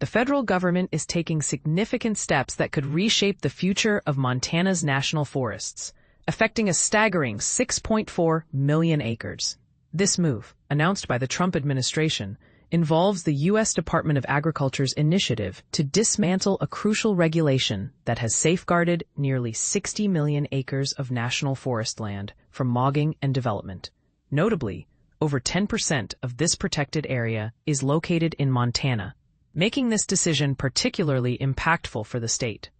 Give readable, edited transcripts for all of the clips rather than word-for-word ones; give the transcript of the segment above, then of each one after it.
The federal government is taking significant steps that could reshape the future of Montana's national forests, affecting a staggering 6.4 million acres. This move, announced by the Trump administration, involves the U.S. Department of Agriculture's initiative to dismantle a crucial regulation that has safeguarded nearly 60 million acres of national forest land from logging and development. Notably, over 10% of this protected area is located in Montana, making this decision particularly impactful for the state.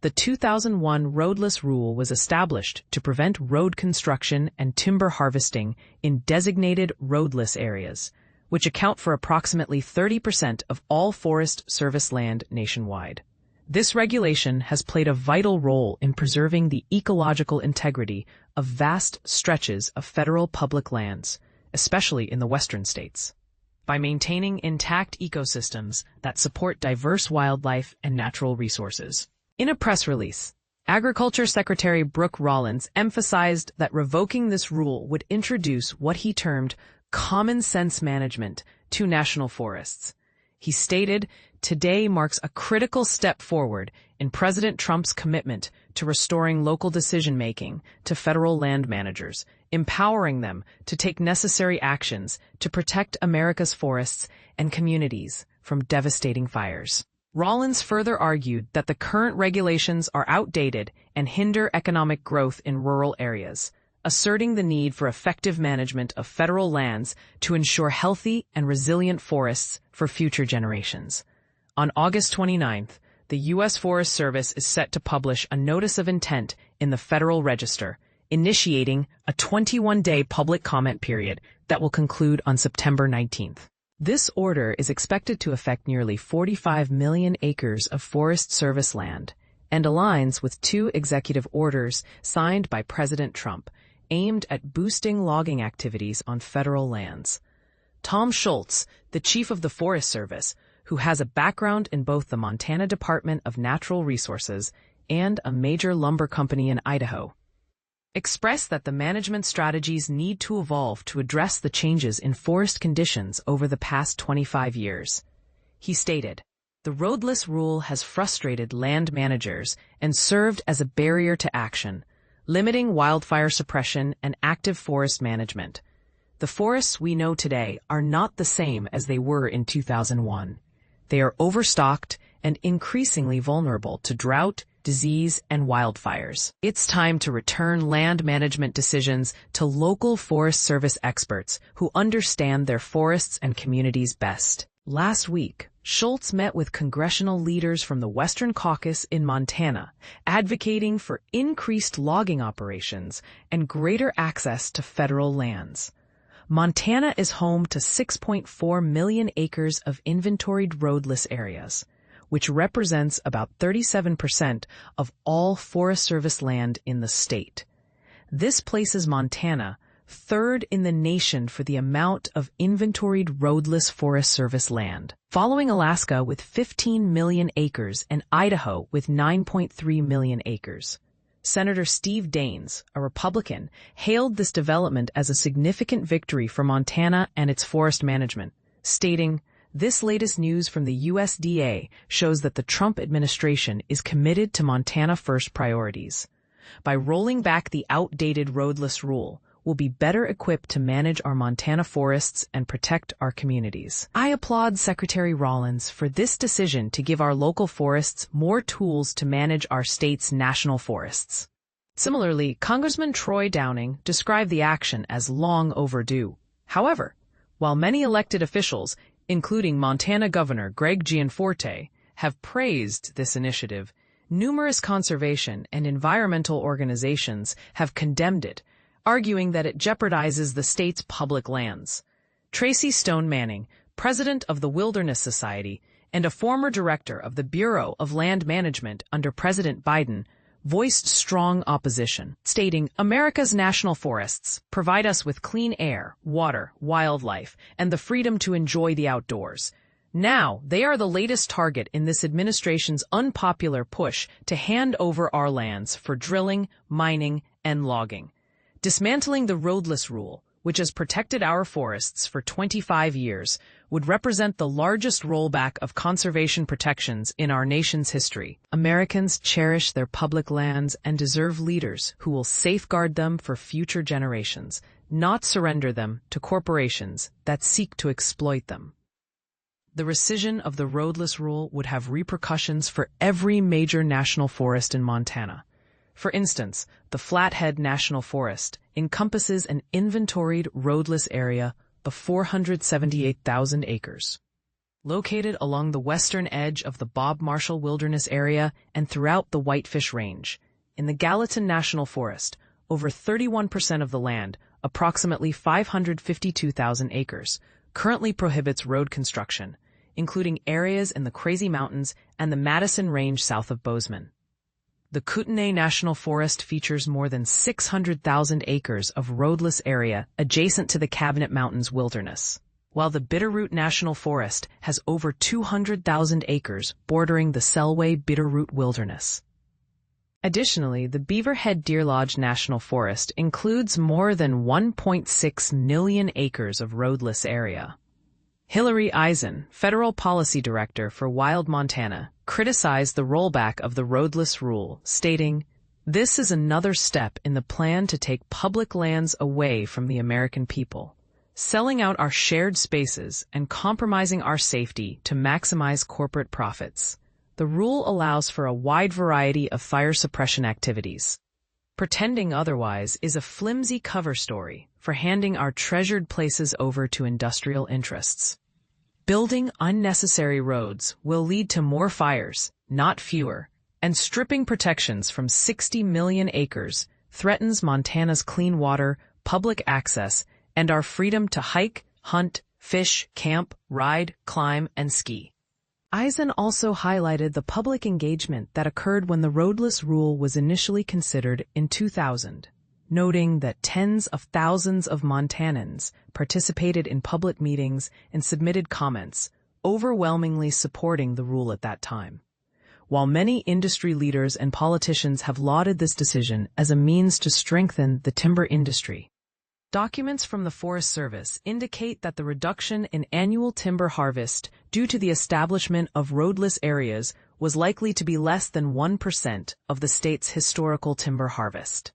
The 2001 Roadless Rule was established to prevent road construction and timber harvesting in designated roadless areas, which account for approximately 30% of all Forest Service land nationwide. This regulation has played a vital role in preserving the ecological integrity of vast stretches of federal public lands, especially in the western states, by maintaining intact ecosystems that support diverse wildlife and natural resources. In a press release, Agriculture Secretary Brooke Rollins emphasized that revoking this rule would introduce what he termed common sense management to national forests. He stated, "Today marks a critical step forward in President Trump's commitment to restoring local decision-making to federal land managers, empowering them to take necessary actions to protect America's forests and communities from devastating fires." Rollins further argued that the current regulations are outdated and hinder economic growth in rural areas, asserting the need for effective management of federal lands to ensure healthy and resilient forests for future generations. On August 29th, the U.S. Forest Service is set to publish a notice of intent in the Federal Register, initiating a 21-day public comment period that will conclude on September 19th. This order is expected to affect nearly 45 million acres of Forest Service land and aligns with two executive orders signed by President Trump aimed at boosting logging activities on federal lands. Tom Schultz, the chief of the Forest Service, who has a background in both the Montana Department of Natural Resources and a major lumber company in Idaho, expressed that the management strategies need to evolve to address the changes in forest conditions over the past 25 years. He stated, "The Roadless Rule has frustrated land managers and served as a barrier to action, limiting wildfire suppression and active forest management. The forests we know today are not the same as they were in 2001. They are overstocked and increasingly vulnerable to drought, disease, and wildfires. It's time to return land management decisions to local Forest Service experts who understand their forests and communities best." Last week, Schultz met with congressional leaders from the Western Caucus in Montana, advocating for increased logging operations and greater access to federal lands. Montana is home to 6.4 million acres of inventoried roadless areas, which represents about 37% of all Forest Service land in the state. This places Montana third in the nation for the amount of inventoried roadless Forest Service land, following Alaska with 15 million acres and Idaho with 9.3 million acres. Senator Steve Daines, a Republican, hailed this development as a significant victory for Montana and its forest management, stating, "This latest news from the USDA shows that the Trump administration is committed to Montana first priorities. By rolling back the outdated Roadless Rule, we'll be better equipped to manage our Montana forests and protect our communities." I applaud Secretary Rollins for this decision to give our local forests more tools to manage our state's national forests. Similarly, Congressman Troy Downing described the action as long overdue. However, while many elected officials, including Montana Governor Greg Gianforte, have praised this initiative, numerous conservation and environmental organizations have condemned it, arguing that it jeopardizes the state's public lands. Tracy Stone Manning, president of the Wilderness Society and a former director of the Bureau of Land Management under President Biden, voiced strong opposition, stating, "America's national forests provide us with clean air, water, wildlife, and the freedom to enjoy the outdoors. Now, they are the latest target in this administration's unpopular push to hand over our lands for drilling, mining, and logging. Dismantling the Roadless Rule, which has protected our forests for 25 years, would represent the largest rollback of conservation protections in our nation's history. Americans cherish their public lands and deserve leaders who will safeguard them for future generations, not surrender them to corporations that seek to exploit them. The rescission of the Roadless Rule would have repercussions for every major national forest in Montana. For instance, the Flathead National Forest encompasses an inventoried roadless area of 478,000 acres. Located along the western edge of the Bob Marshall Wilderness Area and throughout the Whitefish Range, in the Gallatin National Forest, over 31% of the land, approximately 552,000 acres, currently prohibits road construction, including areas in the Crazy Mountains and the Madison Range south of Bozeman. The Kootenai National Forest features more than 600,000 acres of roadless area adjacent to the Cabinet Mountains wilderness, while the Bitterroot National Forest has over 200,000 acres bordering the Selway Bitterroot Wilderness. Additionally, the Beaverhead Deer Lodge National Forest includes more than 1.6 million acres of roadless area. Hillary Eisen, Federal Policy Director for Wild Montana, criticized the rollback of the Roadless Rule, stating, "This is another step in the plan to take public lands away from the American people, selling out our shared spaces and compromising our safety to maximize corporate profits. The rule allows for a wide variety of fire suppression activities. Pretending otherwise is a flimsy cover story for handing our treasured places over to industrial interests. Building unnecessary roads will lead to more fires, not fewer, and stripping protections from 60 million acres threatens Montana's clean water, public access, and our freedom to hike, hunt, fish, camp, ride, climb, and ski." Eisen also highlighted the public engagement that occurred when the Roadless Rule was initially considered in 2000, noting that tens of thousands of Montanans participated in public meetings and submitted comments, overwhelmingly supporting the rule at that time. While many industry leaders and politicians have lauded this decision as a means to strengthen the timber industry, documents from the Forest Service indicate that the reduction in annual timber harvest due to the establishment of roadless areas was likely to be less than 1% of the state's historical timber harvest.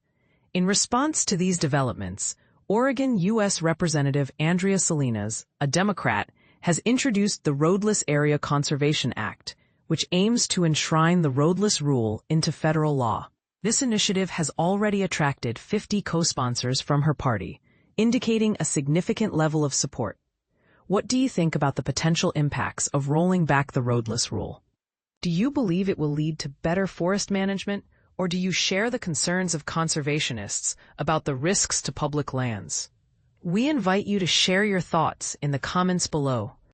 In response to these developments, Oregon U.S. Representative Andrea Salinas, a Democrat, has introduced the Roadless Area Conservation Act, which aims to enshrine the Roadless Rule into federal law. This initiative has already attracted 50 co-sponsors from her party, indicating a significant level of support. What do you think about the potential impacts of rolling back the Roadless Rule? Do you believe it will lead to better forest management, or do you share the concerns of conservationists about the risks to public lands? We invite you to share your thoughts in the comments below.